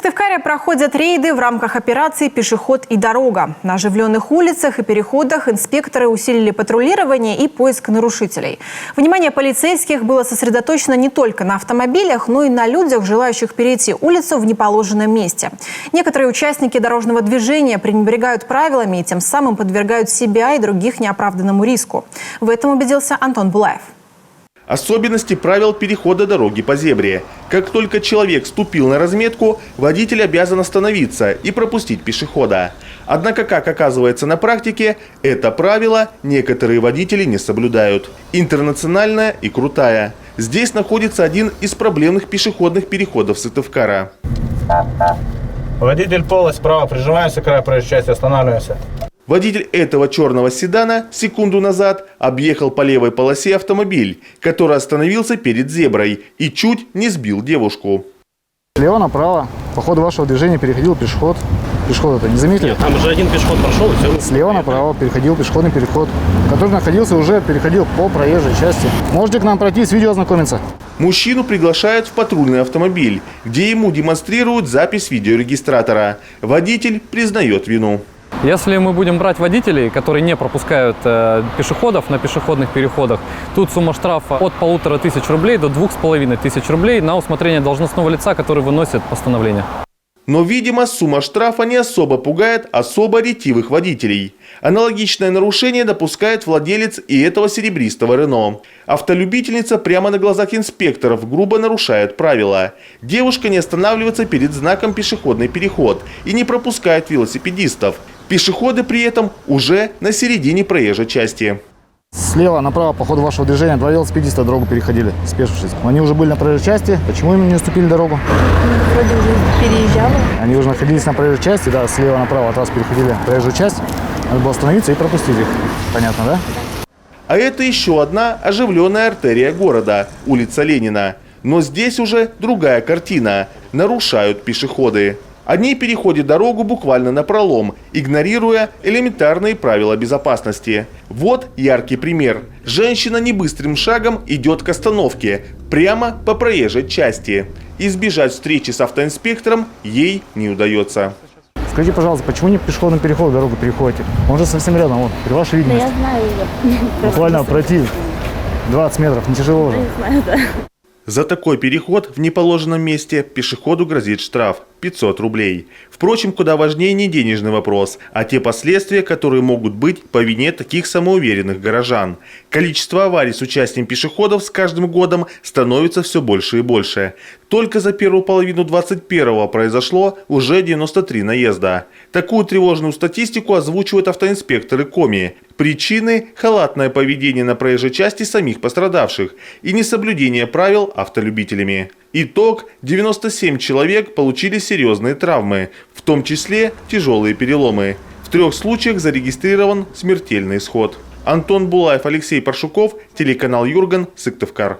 Сыктывкаре проходят рейды в рамках операции «Пешеход и дорога». На оживленных улицах и переходах инспекторы усилили патрулирование и поиск нарушителей. Внимание полицейских было сосредоточено не только на автомобилях, но и на людях, желающих перейти улицу в неположенном месте. Некоторые участники дорожного движения пренебрегают правилами и тем самым подвергают себя и других неоправданному риску. В этом убедился Антон Булаев. Особенности правил перехода дороги по зебре. Как только человек ступил на разметку, водитель обязан остановиться и пропустить пешехода. Однако, как оказывается на практике, это правило некоторые водители не соблюдают. Интернациональная и крутая. Здесь находится один из проблемных пешеходных переходов Сыктывкара. Водитель полость справа, прижимаемся к краю проезжей части, останавливаемся. Водитель этого черного седана секунду назад объехал по левой полосе автомобиль, который остановился перед зеброй и чуть не сбил девушку. Слева направо. По ходу вашего движения переходил пешеход. Пешеход это не заметили? Нет, там уже один пешеход прошел. И все. Слева направо переходил пешеходный переход, который переходил по проезжей части. Можете к нам пройти, с видео ознакомиться. Мужчину приглашают в патрульный автомобиль, где ему демонстрируют запись видеорегистратора. Водитель признает вину. Если мы будем брать водителей, которые не пропускают пешеходов на пешеходных переходах, тут сумма штрафа от 1500 рублей до 2500 рублей на усмотрение должностного лица, который выносит постановление. Но, видимо, сумма штрафа не особо пугает особо ретивых водителей. Аналогичное нарушение допускает владелец и этого серебристого Рено. Автолюбительница прямо на глазах инспекторов грубо нарушает правила. Девушка не останавливается перед знаком «Пешеходный переход» и не пропускает велосипедистов. Пешеходы при этом уже на середине проезжей части. Слева направо по ходу вашего движения два велосипедиста дорогу переходили, спешившись. Они уже были на проезжей части. Почему им не уступили дорогу? Вроде уже переезжала. Они уже находились на проезжей части, да, слева направо от вас переходили проезжую часть. Надо было остановиться и пропустить их. Понятно, да? А это еще одна оживленная артерия города – улица Ленина. Но здесь уже другая картина. Нарушают пешеходы. Они переходят дорогу буквально напролом, игнорируя элементарные правила безопасности. Вот яркий пример. Женщина небыстрым шагом идет к остановке, прямо по проезжей части. Избежать встречи с автоинспектором ей не удается. Скажите, пожалуйста, почему не пешеходным переходом дорогу переходите? Он же совсем рядом, вот, при вашей видимости. Да я знаю ее. Буквально пройти 20 метров, не тяжело уже. Я знаю, да. За такой переход в неположенном месте пешеходу грозит штраф – 500 рублей. Впрочем, куда важнее не денежный вопрос, а те последствия, которые могут быть по вине таких самоуверенных горожан. Количество аварий с участием пешеходов с каждым годом становится все больше и больше. Только за первую половину 2021-го произошло уже 93 наезда. Такую тревожную статистику озвучивают автоинспекторы Коми. Причины – халатное поведение на проезжей части самих пострадавших и несоблюдение правил автолюбителями. Итог – 97 человек получили серьезные травмы, в том числе тяжелые переломы. В 3 случаях зарегистрирован смертельный исход. Антон Булаев, Алексей Паршуков, телеканал Юрган, Сыктывкар.